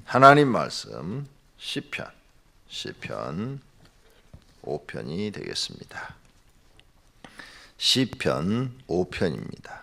하나님 말씀 시편 5편이 되겠습니다. 시편 5편입니다.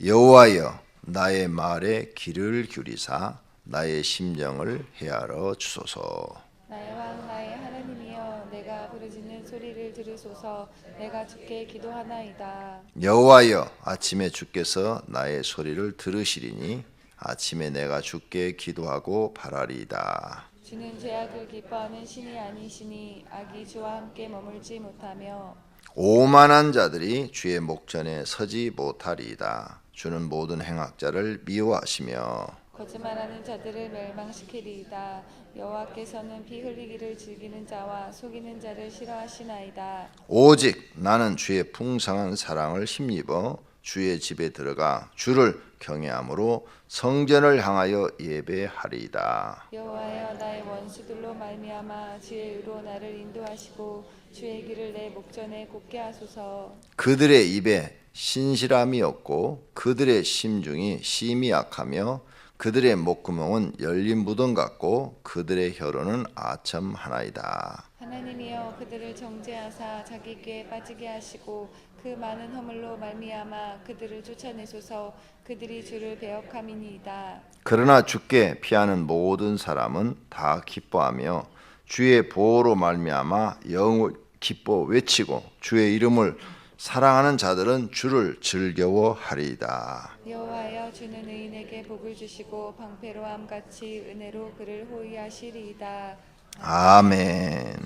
여호와여 나의 말에 귀를 기울이사 나의 심령을 헤아려 주소서. 나의 왕 나의 하나님이여 내가 부르짖는 소리를 들으소서. 내가 주께 기도하나이다. 여호와여 아침에 주께서 나의 소리를 들으시리니 아침에 내가 주께 기도하고 바라리이다. 주는 죄악을 기뻐하는 신이 아니시니 악이 주와 함께 머물지 못하며 오만한 자들이 주의 목전에 서지 못하리이다. 주는 모든 행악자를 미워하시며 거짓말하는 자들을 멸망시키리이다. 여호와께서는 피 흘리기를 즐기는 자와 속이는 자를 싫어하시나이다. 오직 나는 주의 풍성한 사랑을 힘입어 주의 집에 들어가 주를 경외함으로 성전을 향하여 예배하리이다. 여호와여 나의 원수들로 말미암아 주의 의로 나를 인도하시고 주의 길을 내 목전에 곱게 하소서. 그들의 입에 신실함이 없고 그들의 심중이 심히 약하며 그들의 목구멍은 열린 무덤 같고 그들의 혀로는 아첨하나이다. 하나님이여 그들을 정죄하사 자기 꾀에 빠지게 하시고 그 많은 허물로 말미암아 그들을 쫓아내소서. 그들이 주를 배역함이니이다. 그러나 주께 피하는 모든 사람은 다 기뻐하며 주의 보호로 말미암아 영을 기뻐 외치고 주의 이름을 사랑하는 자들은 주를 즐거워하리이다. 여호와여 주는 의인에게 복을 주시고 방패로함 같이 은혜로 그를 호위하시리이다. 아멘.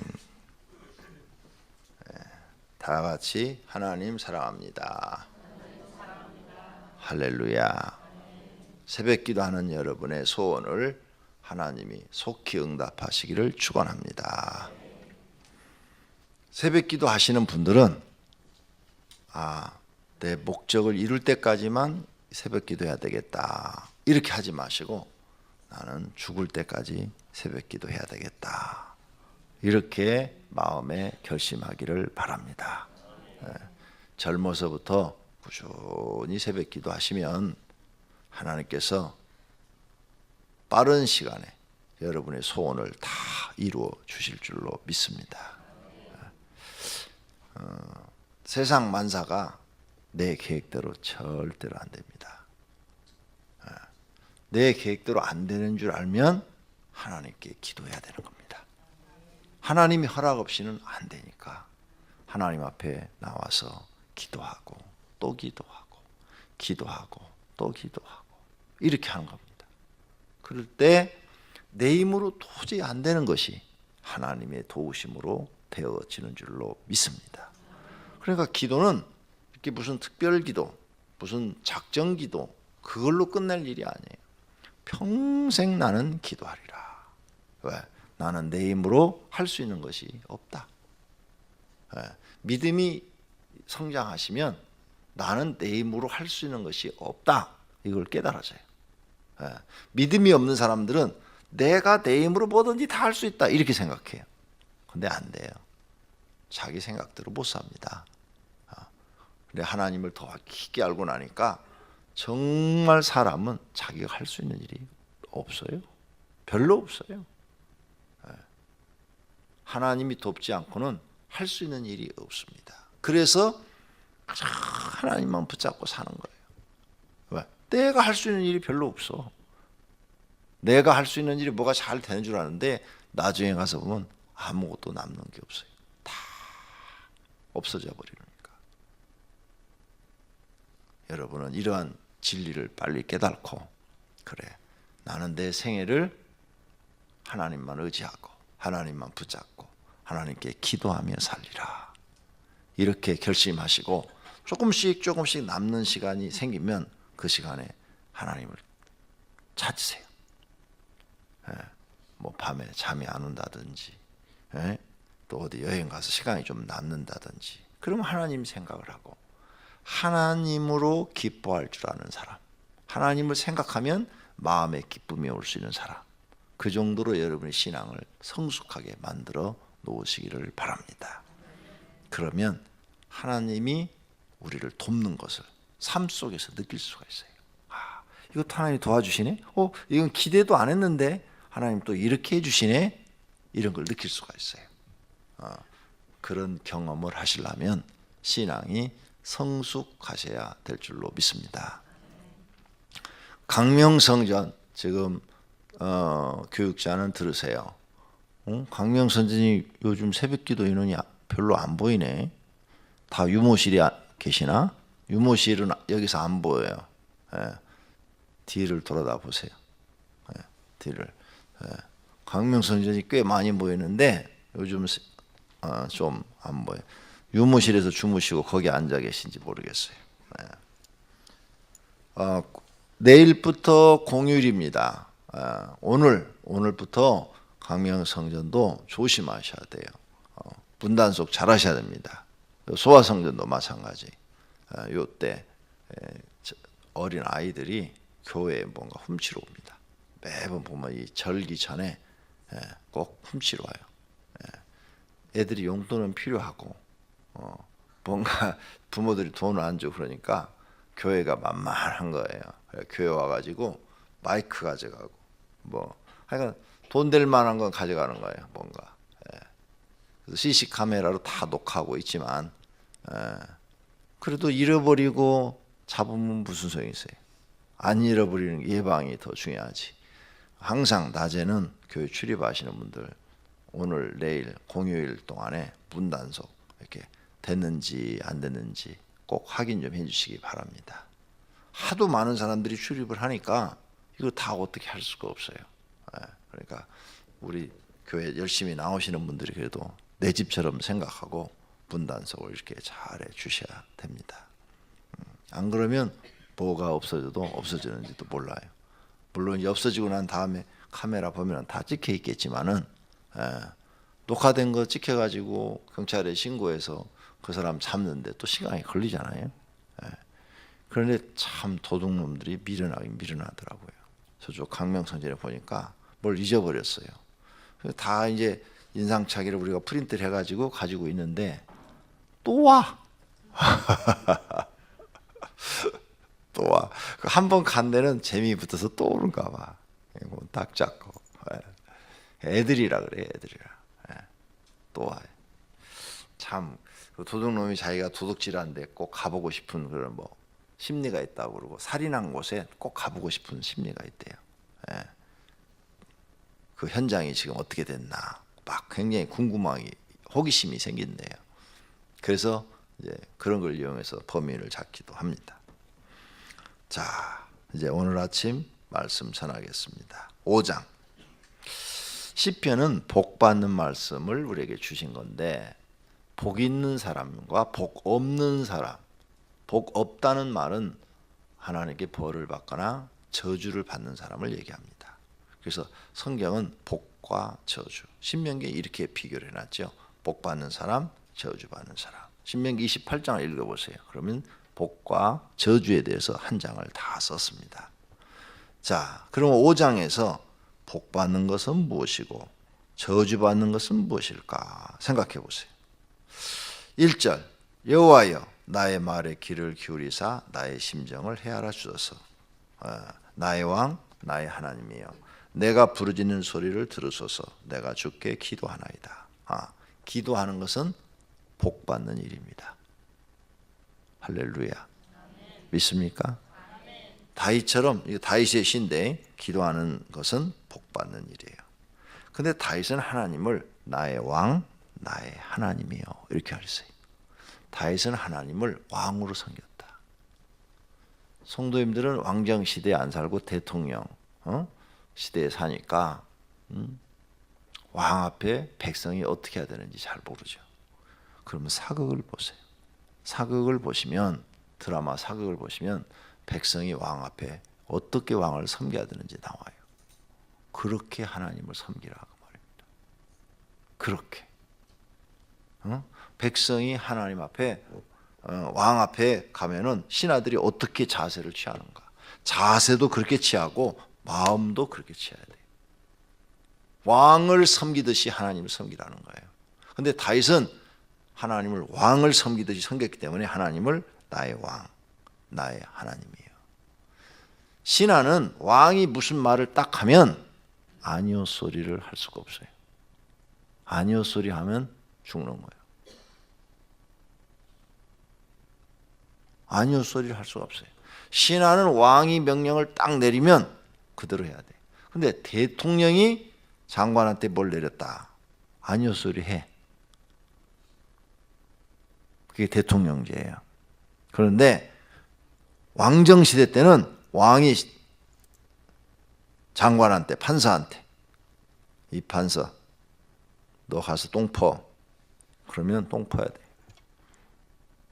다 같이 하나님 사랑합니다. 할렐루야. 새벽 기도하는 여러분의 소원을 하나님이 속히 응답하시기를 축원합니다. 새벽 기도하시는 분들은 내 목적을 이룰 때까지만 새벽 기도해야 되겠다 이렇게 하지 마시고 나는 죽을 때까지 새벽 기도해야 되겠다 이렇게 마음에 결심하기를 바랍니다. 젊어서부터 꾸준히 새벽 기도하시면 하나님께서 빠른 시간에 여러분의 소원을 다 이루어 주실 줄로 믿습니다. 세상 만사가 내 계획대로 절대로 안 됩니다. 내 계획대로 안 되는 줄 알면 하나님께 기도해야 되는 겁니다. 하나님이 허락 없이는 안 되니까 하나님 앞에 나와서 기도하고 또 기도하고 기도하고 또 기도하고 이렇게 하는 겁니다. 그럴 때 내 힘으로 도저히 안 되는 것이 하나님의 도우심으로 되어지는 줄로 믿습니다. 그러니까 기도는 이렇게 무슨 특별 기도, 무슨 작정 기도 그걸로 끝낼 일이 아니에요. 평생 나는 기도하리라. 왜? 나는 내 힘으로 할 수 있는 것이 없다. 믿음이 성장하시면 나는 내 힘으로 할 수 있는 것이 없다. 이걸 깨달아져요. 믿음이 없는 사람들은 내가 내 힘으로 뭐든지 다 할 수 있다 이렇게 생각해요. 근데 안 돼요. 자기 생각대로 못 삽니다. 근데 하나님을 더 깊게 알고 나니까 정말 사람은 자기가 할 수 있는 일이 없어요. 별로 없어요. 하나님이 돕지 않고는 할 수 있는 일이 없습니다. 그래서 하나님만 붙잡고 사는 거예요. 왜? 내가 할 수 있는 일이 별로 없어. 내가 할 수 있는 일이 뭐가 잘 되는 줄 아는데 나중에 가서 보면 아무것도 남는 게 없어요. 다 없어져 버리니까. 여러분은 이러한 진리를 빨리 깨닫고 그래 나는 내 생애를 하나님만 의지하고 하나님만 붙잡고 하나님께 기도하며 살리라 이렇게 결심하시고 조금씩 남는 시간이 생기면 그 시간에 하나님을 찾으세요. 뭐 밤에 잠이 안 온다든지 또 어디 여행 가서 시간이 좀 남는다든지 그러면 하나님 생각을 하고 하나님으로 기뻐할 줄 아는 사람, 하나님을 생각하면 마음에 기쁨이 올 수 있는 사람, 그 정도로 여러분의 신앙을 성숙하게 만들어 놓으시기를 바랍니다. 그러면 하나님이 우리를 돕는 것을 삶 속에서 느낄 수가 있어요. 이것도 하나님이 도와주시네. 이건 기대도 안 했는데 하나님 또 이렇게 해주시네. 이런 걸 느낄 수가 있어요. 그런 경험을 하시려면 신앙이 성숙하셔야 될 줄로 믿습니다. 강명성전 지금 교육자는 들으세요. 강명성전이 요즘 새벽기도 인원이 별로 안 보이네. 다 유모실에 계시나? 유모실은 여기서 안 보여요. 뒤를 돌아다 보세요. 뒤를. 강명성전이 꽤 많이 보이는데 요즘 좀 안 보여요. 유모실에서 주무시고 거기 앉아 계신지 모르겠어요. 내일부터 공휴일입니다. 오늘부터 강명성전도 조심하셔야 돼요. 분단속 잘 하셔야 됩니다. 소아성전도 마찬가지. 요때 어린 아이들이 교회에 뭔가 훔치러 옵니다. 매번 보면 이 절기 전에 꼭 훔치러 와요. 애들이 용돈은 필요하고 뭔가 부모들이 돈을 안 주고 그러니까 교회가 만만한 거예요. 교회 와가지고 마이크 가져가고 뭐 하여간 돈 될 만한 건 가져가는 거예요. 뭔가. 그래서 CC 카메라로 다 녹화하고 있지만 그래도 잃어버리고 잡으면 무슨 소용이 있어요. 안 잃어버리는 예방이 더 중요하지. 항상 낮에는 교회 출입하시는 분들 오늘 내일 공휴일 동안에 분단속 이렇게 됐는지 안 됐는지 꼭 확인 좀 해주시기 바랍니다. 하도 많은 사람들이 출입을 하니까 이거 다 어떻게 할 수가 없어요. 그러니까 우리 교회 열심히 나오시는 분들이 그래도 내 집처럼 생각하고 분단속을 이렇게 잘해 주셔야 됩니다. 안 그러면 뭐가 없어져도 없어지는지도 몰라요. 물론 없어지고 난 다음에 카메라 보면 다 찍혀 있겠지만은 녹화된 거 찍혀가지고 경찰에 신고해서 그 사람 잡는데 또 시간이 걸리잖아요. 그런데 참 도둑놈들이 미련하긴 미련하더라고요. 저쪽 강명성전에 보니까 뭘 잊어버렸어요. 다 이제 인상착의를 우리가 프린트를 해가지고 가지고 있는데 또 와. 또 와. 한 번 간 데는 재미 붙어서 또 오는가 봐. 딱 잡고. 애들이라 그래, 애들이라. 또 와요. 참, 도둑놈이 자기가 도둑질하는데 꼭 가보고 싶은 그런 뭐 심리가 있다고 그러고 살인한 곳에 꼭 가보고 싶은 심리가 있대요. 그 현장이 지금 어떻게 됐나 막 굉장히 궁금하기, 호기심이 생긴대요. 그래서 이제 그런 걸 이용해서 범인을 잡기도 합니다. 자, 이제 오늘 아침 말씀 전하겠습니다. 5장. 시편은 복 받는 말씀을 우리에게 주신 건데 복 있는 사람과 복 없는 사람, 복 없다는 말은 하나님께 벌을 받거나 저주를 받는 사람을 얘기합니다. 그래서 성경은 복과 저주, 신명기에 이렇게 비교를 해놨죠. 복 받는 사람, 저주 받는 사람. 신명기 28장을 읽어보세요. 그러면 복과 저주에 대해서 한 장을 다 썼습니다. 자, 그럼 5장에서 복 받는 것은 무엇이고 저주 받는 것은 무엇일까 생각해 보세요. 1절 여호와여 나의 말에 귀를 기울이사 나의 심정을 헤아라 주소서. 나의 왕 나의 하나님이여 내가 부르짖는 소리를 들으소서. 내가 주께 기도하나이다. 기도하는 것은 복 받는 일입니다. 할렐루야. 믿습니까? 다윗처럼, 이거 다윗의 시인데 기도하는 것은 복 받는 일이에요. 근데 다윗은 하나님을 나의 왕, 나의 하나님이요 이렇게 하셨어요. 다윗은 하나님을 왕으로 섬겼다. 성도님들은 왕정 시대에 안 살고 대통령 시대에 사니까 왕 앞에 백성이 어떻게 해야 되는지 잘 모르죠. 그러면 사극을 보세요. 사극을 보시면, 드라마 사극을 보시면 백성이 왕 앞에 어떻게 왕을 섬겨야 되는지 나와요. 그렇게 하나님을 섬기라고 말입니다. 그렇게 백성이 하나님 앞에 왕 앞에 가면은 신하들이 어떻게 자세를 취하는가, 자세도 그렇게 취하고 마음도 그렇게 취해야 돼요. 왕을 섬기듯이 하나님을 섬기라는 거예요. 근데 다윗은 하나님을 왕을 섬기듯이 섬겼기 때문에 하나님을 나의 왕, 나의 하나님이에요. 신하는 왕이 무슨 말을 딱 하면 아니요 소리를 할 수가 없어요. 아니요 소리 하면 죽는 거예요. 아니요 소리를 할 수가 없어요. 신하는 왕이 명령을 딱 내리면 그대로 해야 돼. 근데 대통령이 장관한테 뭘 내렸다. 아니요 소리 해. 그게 대통령제예요. 그런데 왕정시대 때는 왕이 장관한테, 판사한테, 이 판사 너 가서 똥 퍼. 그러면 똥 퍼야 돼.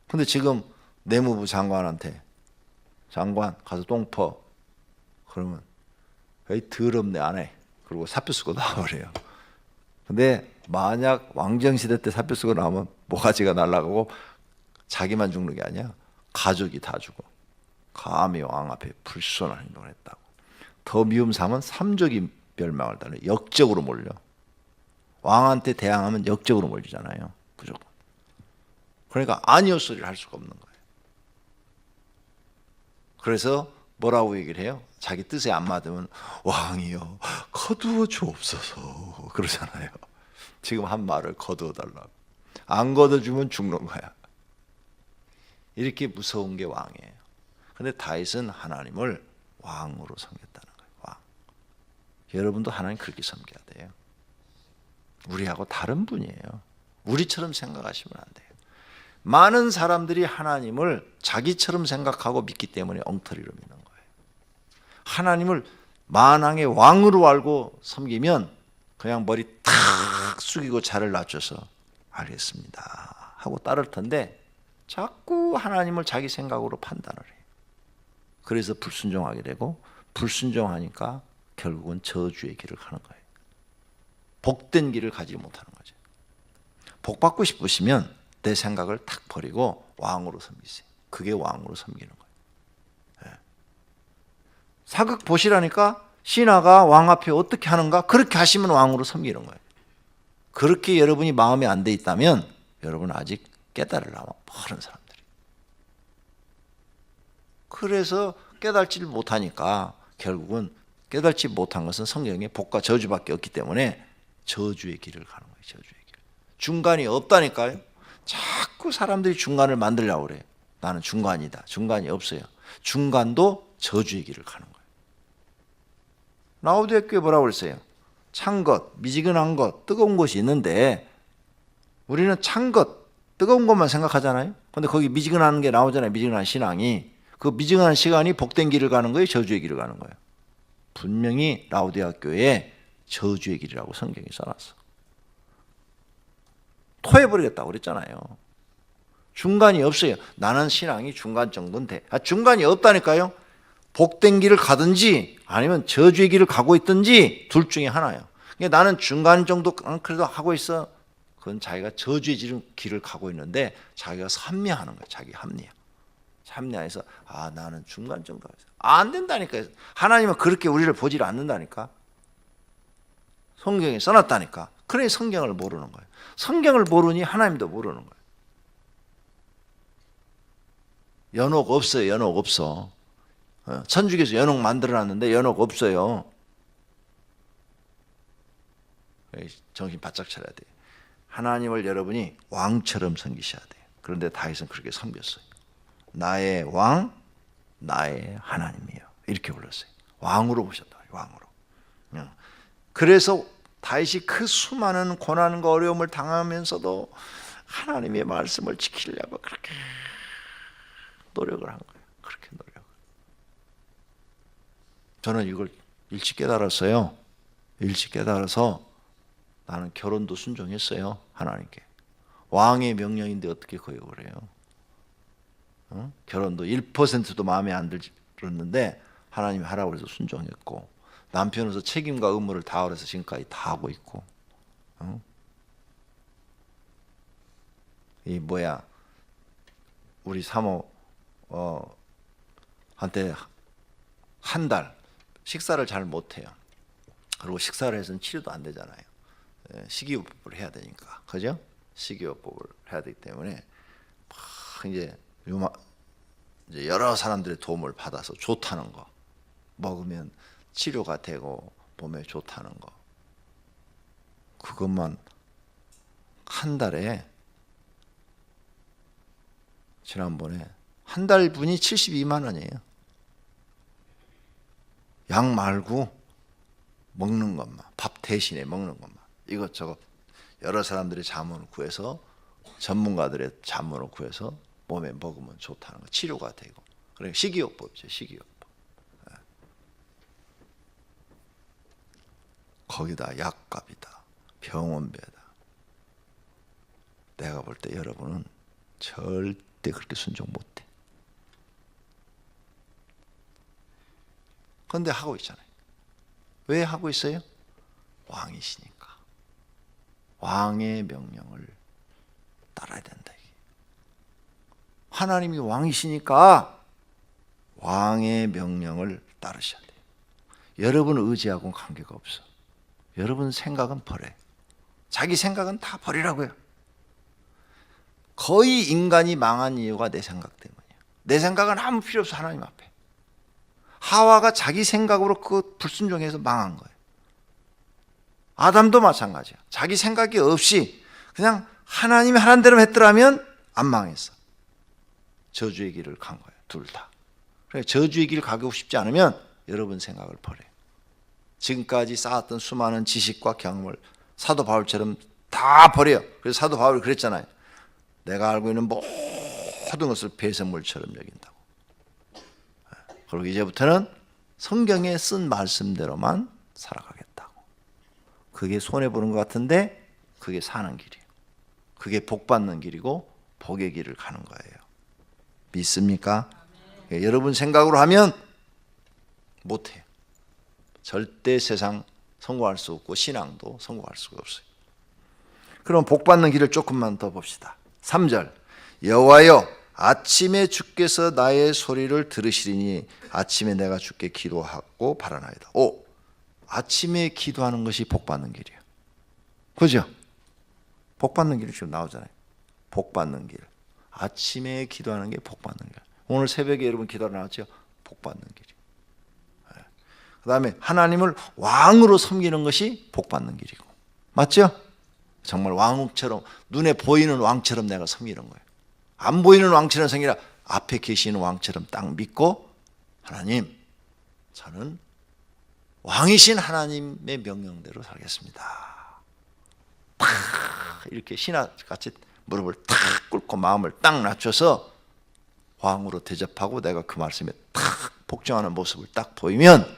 근데 지금 내무부 장관한테 장관 가서 똥 퍼. 그러면 에이 더럽네 안 해. 그리고 사표 쓰고 나와버려요. 근데 만약 왕정시대 때 사표 쓰고 나오면 모가지가 날아가고 자기만 죽는 게 아니야. 가족이 다 죽어. 감히 왕 앞에 불순한 행동을 했다고. 더 미움 삼은 삼족이 멸망을 따르 역적으로 몰려. 왕한테 대항하면 역적으로 몰리잖아요. 무조건. 그러니까 아니요 소리를 할 수가 없는 거예요. 그래서 뭐라고 얘기를 해요? 자기 뜻에 안 맞으면 왕이여 거두어 주옵소서 그러잖아요. 지금 한 말을 거두어 달라고. 안 거둬주면 죽는 거야. 이렇게 무서운 게 왕이에요. 근데 다윗은 하나님을 왕으로 섬겼다는 거예요. 왕. 여러분도 하나님 그렇게 섬겨야 돼요. 우리하고 다른 분이에요. 우리처럼 생각하시면 안 돼요. 많은 사람들이 하나님을 자기처럼 생각하고 믿기 때문에 엉터리로 믿는 거예요. 하나님을 만왕의 왕으로 알고 섬기면 그냥 머리 탁 숙이고 자를 낮춰서 알겠습니다 하고 따를 텐데 자꾸 하나님을 자기 생각으로 판단을 해요. 그래서 불순종하게 되고 불순종하니까 결국은 저주의 길을 가는 거예요. 복된 길을 가지 못하는 거죠. 복 받고 싶으시면 내 생각을 탁 버리고 왕으로 섬기세요. 그게 왕으로 섬기는 거예요. 사극 보시라니까 신하가 왕 앞에 어떻게 하는가 그렇게 하시면 왕으로 섬기는 거예요. 그렇게 여러분이 마음에 안 돼 있다면 여러분 아직 깨달으려면 모르는 사람들이. 그래서 깨달지를 못하니까 결국은 깨달지 못한 것은 성경에 복과 저주밖에 없기 때문에 저주의 길을 가는 거예요. 저주의 길. 중간이 없다니까요. 자꾸 사람들이 중간을 만들려고 그래요. 나는 중간이다. 중간이 없어요. 중간도 저주의 길을 가는 거예요. 라오디아 교회 뭐라고 그랬어요? 찬 것, 미지근한 것, 뜨거운 것이 있는데 우리는 찬 것, 뜨거운 것만 생각하잖아요. 근데 거기 미지근한 게 나오잖아요. 미지근한 신앙이. 그 미지근한 시간이 복된 길을 가는 거예요? 저주의 길을 가는 거예요? 분명히 라오디아 교회에 저주의 길이라고 성경이 써놨어. 토해버리겠다고 그랬잖아요. 중간이 없어요. 나는 신앙이 중간 정도는 돼. 중간이 없다니까요. 복된 길을 가든지 아니면 저주의 길을 가고 있든지 둘 중에 하나예요. 그러니까 나는 중간 정도 그래도 하고 있어. 그건 자기가 저주의 길을 가고 있는데 자기가 합리화하는 거예요. 자기 합리화. 합리화해서 나는 중간 정도 하고 있어. 안 된다니까요. 하나님은 그렇게 우리를 보질 않는다니까. 성경에 써놨다니까. 그래 성경을 모르는 거예요. 성경을 모르니 하나님도 모르는 거예요. 연옥 없어요. 연옥 없어. 천주교에서 연옥 만들어놨는데 연옥 없어요. 정신 바짝 차려야 돼요. 하나님을 여러분이 왕처럼 섬기셔야 돼요. 그런데 다윗은 그렇게 섬겼어요. 나의 왕, 나의 하나님이요. 이렇게 불렀어요. 왕으로 보셨다. 왕으로. 그래서 다윗이 그 수많은 고난과 어려움을 당하면서도 하나님의 말씀을 지키려고 그렇게 노력을 한 거예요. 그렇게 노력. 저는 이걸 일찍 깨달았어요. 일찍 깨달아서 나는 결혼도 순종했어요. 하나님께. 왕의 명령인데 어떻게 거역을 해요? 결혼도 1%도 마음에 안 들었는데 하나님이 하라고 해서 순종했고 남편으로서 책임과 의무를 다하라 해서 지금까지 다 하고 있고 우리 사모 한테 한 달 식사를 잘 못해요. 그리고 식사를 해서는 치료도 안 되잖아요. 식이요법을 해야 되니까, 그죠? 식이요법을 해야 되기 때문에 이제 여러 사람들의 도움을 받아서 좋다는 거. 먹으면 치료가 되고 몸에 좋다는 거, 그것만 한 달에, 지난번에 한 달 분이 72만 원이에요. 약 말고 먹는 것만, 밥 대신에 먹는 것만, 이것저것 여러 사람들의 자문을 구해서, 전문가들의 자문을 구해서 몸에 먹으면 좋다는 거, 치료가 되고. 그러니까 식이요법이죠, 식이요법. 거기다 약값이다, 병원비다. 내가 볼 때 여러분은 절대 그렇게 순종 못해. 그런데 하고 있잖아요. 왜 하고 있어요? 왕이시니까. 왕의 명령을 따라야 된다. 하나님이 왕이시니까 왕의 명령을 따르셔야 돼요. 여러분을 의지하고는 관계가 없어. 여러분 생각은 버려. 자기 생각은 다 버리라고요. 거의 인간이 망한 이유가 내 생각 때문이에요. 내 생각은 아무 필요 없어, 하나님 앞에. 하와가 자기 생각으로 그 불순종해서 망한 거예요. 아담도 마찬가지야. 자기 생각이 없이 그냥 하나님이 하는 대로 했더라면 안 망했어. 저주의 길을 간 거예요, 둘 다. 그러니까 저주의 길 가고 싶지 않으면 여러분 생각을 버려요. 지금까지 쌓았던 수많은 지식과 경험을 사도 바울처럼 다 버려요. 그래서 사도 바울이 그랬잖아요. 내가 알고 있는 모든 것을 배설물처럼 여긴다고. 그리고 이제부터는 성경에 쓴 말씀대로만 살아가겠다고. 그게 손해보는 것 같은데 그게 사는 길이에요. 그게 복 받는 길이고 복의 길을 가는 거예요. 믿습니까? 여러분 생각으로 하면 못해요. 절대 세상 성공할 수 없고 신앙도 성공할 수가 없어요. 그럼 복 받는 길을 조금만 더 봅시다. 3절, 여호와여 아침에 주께서 나의 소리를 들으시리니 아침에 내가 주께 기도하고 바라나이다. 오, 아침에 기도하는 것이 복 받는 길이에요. 그죠? 복 받는 길이 지금 나오잖아요. 복 받는 길. 아침에 기도하는 게 복 받는 길. 오늘 새벽에 여러분 기도하러 나왔죠? 복 받는 길이. 그 다음에 하나님을 왕으로 섬기는 것이 복 받는 길이고. 맞죠? 정말 왕처럼, 눈에 보이는 왕처럼 내가 섬기는 거예요. 안 보이는 왕처럼 섬기라. 앞에 계시는 왕처럼 딱 믿고, 하나님, 저는 왕이신 하나님의 명령대로 살겠습니다. 탁 이렇게 신하같이 무릎을 탁 꿇고 마음을 딱 낮춰서 왕으로 대접하고 내가 그 말씀에 탁 복종하는 모습을 딱 보이면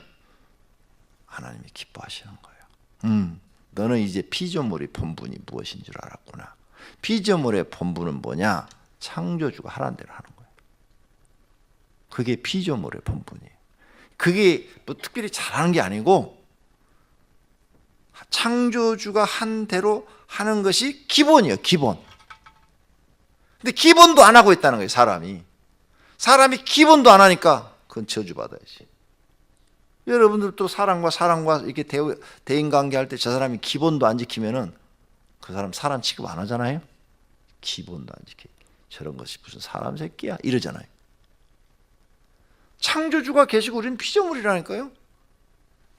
하나님이 기뻐하시는 거예요. 너는 이제 피조물의 본분이 무엇인 줄 알았구나. 피조물의 본분은 뭐냐? 창조주가 하라는 대로 하는 거예요. 그게 피조물의 본분이에요. 그게 뭐 특별히 잘하는 게 아니고 창조주가 한 대로 하는 것이 기본이에요. 기본. 근데 기본도 안 하고 있다는 거예요. 사람이 기본도 안 하니까 그건 저주받아야지. 여러분들도 사람과 이렇게 대인관계 할 때 저 사람이 기본도 안 지키면은 그 사람 취급 안 하잖아요. 기본도 안 지키. 저런 것이 무슨 사람 새끼야 이러잖아요. 창조주가 계시고 우리는 피조물이라니까요.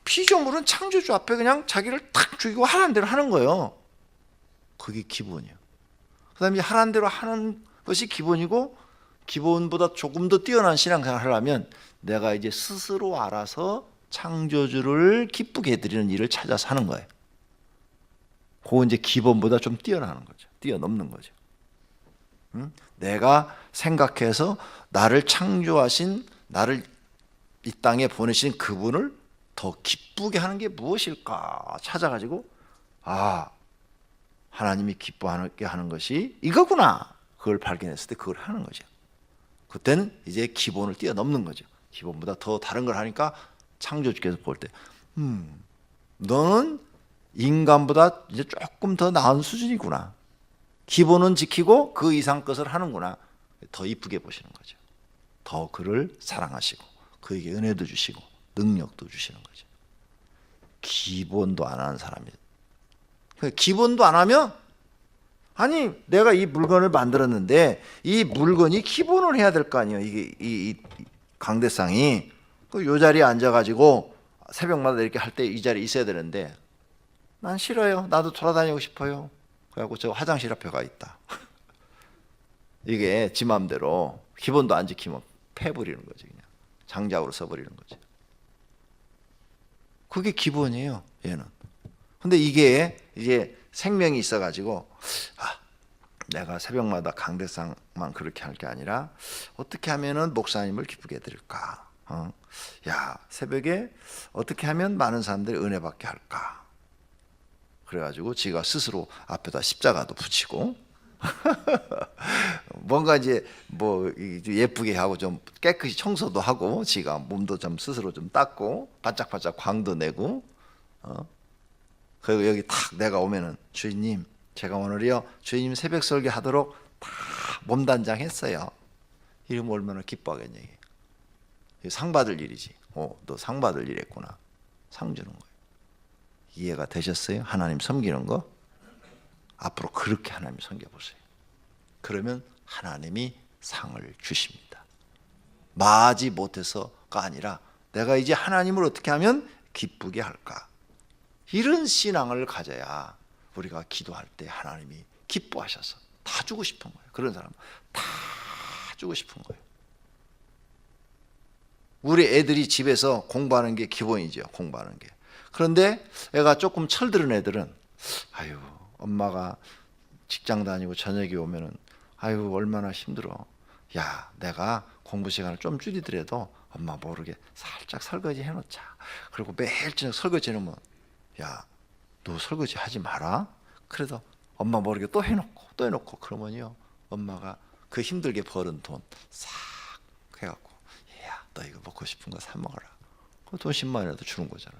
피조물은 창조주 앞에 그냥 자기를 탁 죽이고 하라는 대로 하는 거예요. 그게 기본이에요. 그 다음에 하라는 대로 하는 것이 기본이고, 기본보다 조금 더 뛰어난 신앙생활을 하려면 내가 이제 스스로 알아서 창조주를 기쁘게 해드리는 일을 찾아서 하는 거예요. 그거 이제 기본보다 좀 뛰어나는 거죠. 뛰어넘는 거죠. 내가 생각해서 나를 창조하신, 나를 이 땅에 보내신 그분을 더 기쁘게 하는 게 무엇일까 찾아가지고, 아, 하나님이 기뻐하게 하는 것이 이거구나. 그걸 발견했을 때 그걸 하는 거죠. 그때는 이제 기본을 뛰어넘는 거죠. 기본보다 더 다른 걸 하니까 창조주께서 볼 때, 너는 인간보다 이제 조금 더 나은 수준이구나. 기본은 지키고 그 이상 것을 하는구나. 더 이쁘게 보시는 거죠. 더 그를 사랑하시고 그에게 은혜도 주시고 능력도 주시는 거죠. 기본도 안 하는 사람이, 기본도 안 하면, 아니 내가 이 물건을 만들었는데 이 물건이 기본을 해야 될 거 아니에요. 이게 이 강대상이 요 자리에 앉아가지고 새벽마다 이렇게 할 때 이 자리에 있어야 되는데 난 싫어요. 나도 돌아다니고 싶어요. 그래갖고 저 화장실 앞에 가 있다. 이게 지 맘대로 기본도 안 지키면 패버리는 거지. 그냥 장작으로 써버리는 거지. 그게 기본이에요. 얘는. 근데 이게 이제 생명이 있어가지고 내가 새벽마다 강대상만 그렇게 할 게 아니라 어떻게 하면은 목사님을 기쁘게 해드릴까? 야, 새벽에 어떻게 하면 많은 사람들이 은혜 받게 할까? 그래가지고 지가 스스로 앞에다 십자가도 붙이고 뭔가 이제 뭐 예쁘게 하고 좀 깨끗이 청소도 하고 지가 몸도 좀 스스로 좀 닦고 바짝바짝 광도 내고 그리고 여기 탁 내가 오면은 주인님 제가 오늘이요 주인님 새벽 설교 하도록 다 몸단장 했어요. 이러면 얼마나 기뻐하겠냐. 상 받을 일이지. 너 상 받을 일 했구나. 상 주는 거예요. 이해가 되셨어요? 하나님 섬기는 거? 앞으로 그렇게 하나님 섬겨보세요. 그러면 하나님이 상을 주십니다. 마지 못해서가 아니라 내가 이제 하나님을 어떻게 하면 기쁘게 할까? 이런 신앙을 가져야 우리가 기도할 때 하나님이 기뻐하셔서 다 주고 싶은 거예요. 그런 사람은 다 주고 싶은 거예요. 우리 애들이 집에서 공부하는 게 기본이죠. 공부하는 게. 그런데 애가 조금 철들은 애들은 아유 엄마가 직장 다니고 저녁에 오면은 아유 얼마나 힘들어. 야 내가 공부 시간을 좀 줄이더라도 엄마 모르게 살짝 설거지 해놓자. 그리고 매일 저녁 설거지 해놓으면 야 너 설거지 하지 마라. 그래도 엄마 모르게 또 해놓고 그러면요 엄마가 그 힘들게 벌은 돈 싹 해갖고 야 너 이거 먹고 싶은 거 사 먹어라. 그 돈 10만 원이라도 주는 거잖아.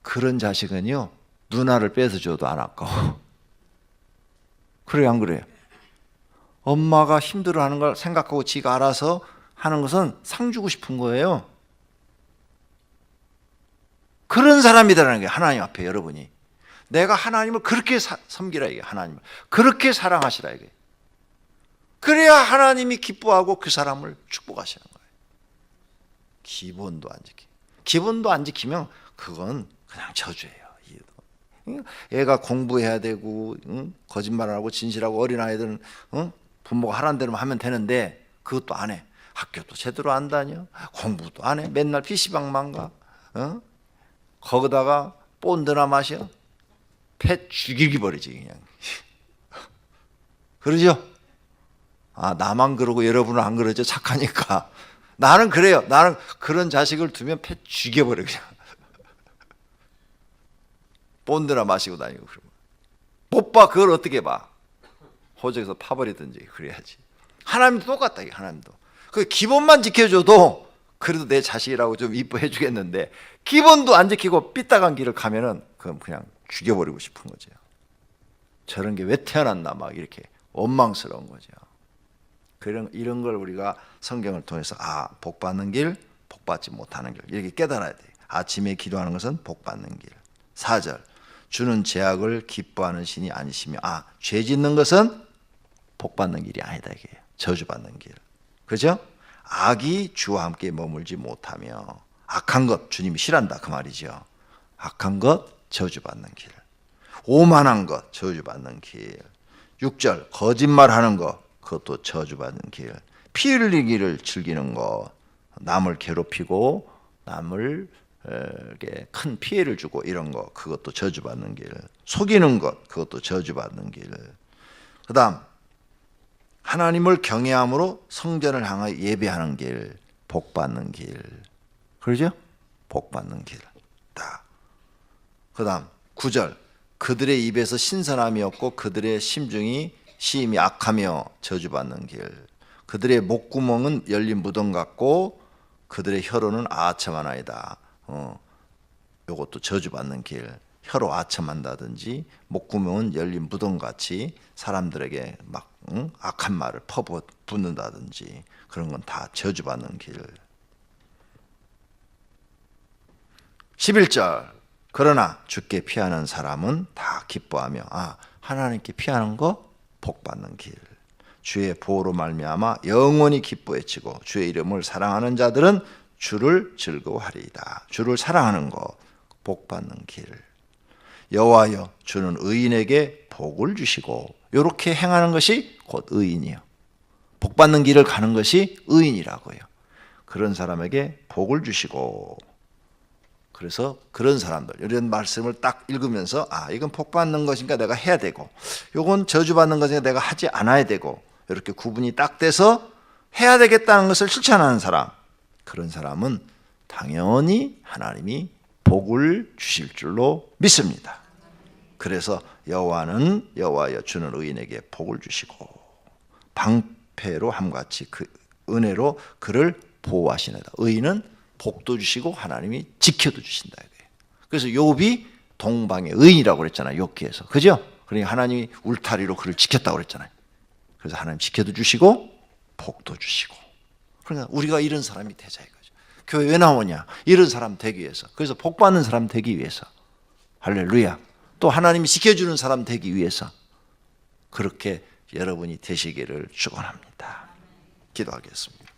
그런 자식은요 누나를 뺏어 줘도 안 아까워. 그래요 안 그래요? 엄마가 힘들어하는 걸 생각하고 지가 알아서 하는 것은 상 주고 싶은 거예요. 그런 사람이라는 게 하나님 앞에 여러분이 내가 하나님을 그렇게 섬기라 이게 하나님을 그렇게 사랑하시라 이게. 그래야 하나님이 기뻐하고 그 사람을 축복하시는 거예요. 기본도 안 지키. 기본도 안 지키면 그건 그냥 저주예요. 얘가 공부해야 되고 거짓말하고 진실하고 어린아이들은 부모가 하라는 대로 하면 되는데 그것도 안 해. 학교도 제대로 안 다녀. 공부도 안 해. 맨날 PC방만 가. 거기다가 본드나 마셔. 패 죽이기 버리지 그냥. 그러죠? 나만 그러고 여러분은 안 그러죠? 착하니까. 나는 그래요. 나는 그런 자식을 두면 패 죽여버려 그냥. 본드나 마시고 다니고 그러면 못 봐. 그걸 어떻게 봐? 호적에서 파버리든지 그래야지. 하나님도 똑같다. 하나님도 그 기본만 지켜줘도 그래도 내 자식이라고 좀 이뻐해 주겠는데 기본도 안 지키고 삐딱한 길을 가면은 그럼 그냥 죽여버리고 싶은 거죠. 저런 게 왜 태어났나 막 이렇게 원망스러운 거죠. 이런 걸 우리가 성경을 통해서 복 받는 길, 복 받지 못하는 길 이렇게 깨달아야 돼요. 아침에 기도하는 것은 복 받는 길. 4절 주는 제약을 기뻐하는 신이 아니시며 죄 짓는 것은 복 받는 길이 아니다 이게 저주 받는 길. 그죠? 악이 주와 함께 머물지 못하며 악한 것 주님이 싫어한다 그 말이죠. 악한 것 저주받는 길. 오만한 것 저주받는 길. 6절 거짓말하는 것 그것도 저주받는 길. 피 흘리기를 즐기는 것 남을 괴롭히고 남을 큰 피해를 주고 이런 것 그것도 저주받는 길. 속이는 것 그것도 저주받는 길. 그 다음 하나님을 경외함으로 성전을 향하여 예배하는 길, 복받는 길. 그러죠? 복받는 길. 그 다음 9절 그들의 입에서 신선함이 없고 그들의 심임이 악하며 저주받는 길. 그들의 목구멍은 열린 무덤 같고 그들의 혀로는 아첨하나이다. 요것도 저주받는 길. 혀로 아첨한다든지 목구멍은 열린 무덤같이 사람들에게 막 악한 말을 퍼붓는다든지 그런 건 다 저주받는 길. 11절 그러나 주께 피하는 사람은 다 기뻐하며 하나님께 피하는 거 복받는 길. 주의 보호로 말미암아 영원히 기뻐해치고 주의 이름을 사랑하는 자들은 주를 즐거워하리이다. 주를 사랑하는 것, 복 받는 길. 여호와여, 주는 의인에게 복을 주시고, 이렇게 행하는 것이 곧 의인이요. 복 받는 길을 가는 것이 의인이라고요. 그런 사람에게 복을 주시고. 그래서 그런 사람들, 이런 말씀을 딱 읽으면서 이건 복 받는 것이니까 내가 해야 되고, 이건 저주받는 것이니까 내가 하지 않아야 되고, 이렇게 구분이 딱 돼서 해야 되겠다는 것을 실천하는 사람, 그런 사람은 당연히 하나님이 복을 주실 줄로 믿습니다. 그래서 여호와여 주는 의인에게 복을 주시고 방패로 함같이 그 은혜로 그를 보호하시나이다. 의인은 복도 주시고 하나님이 지켜도 주신다 이거예요. 그래서 욥이 동방의 의인이라고 그랬잖아요. 욥기에서. 그죠? 그러니까 하나님이 울타리로 그를 지켰다고 그랬잖아요. 그래서 하나님 지켜도 주시고 복도 주시고. 그러니까 우리가 이런 사람이 되자 이거죠. 교회 왜 나오냐? 이런 사람 되기 위해서. 그래서 복 받는 사람 되기 위해서. 할렐루야. 또 하나님이 지켜주는 사람 되기 위해서. 그렇게 여러분이 되시기를 축원합니다. 기도하겠습니다.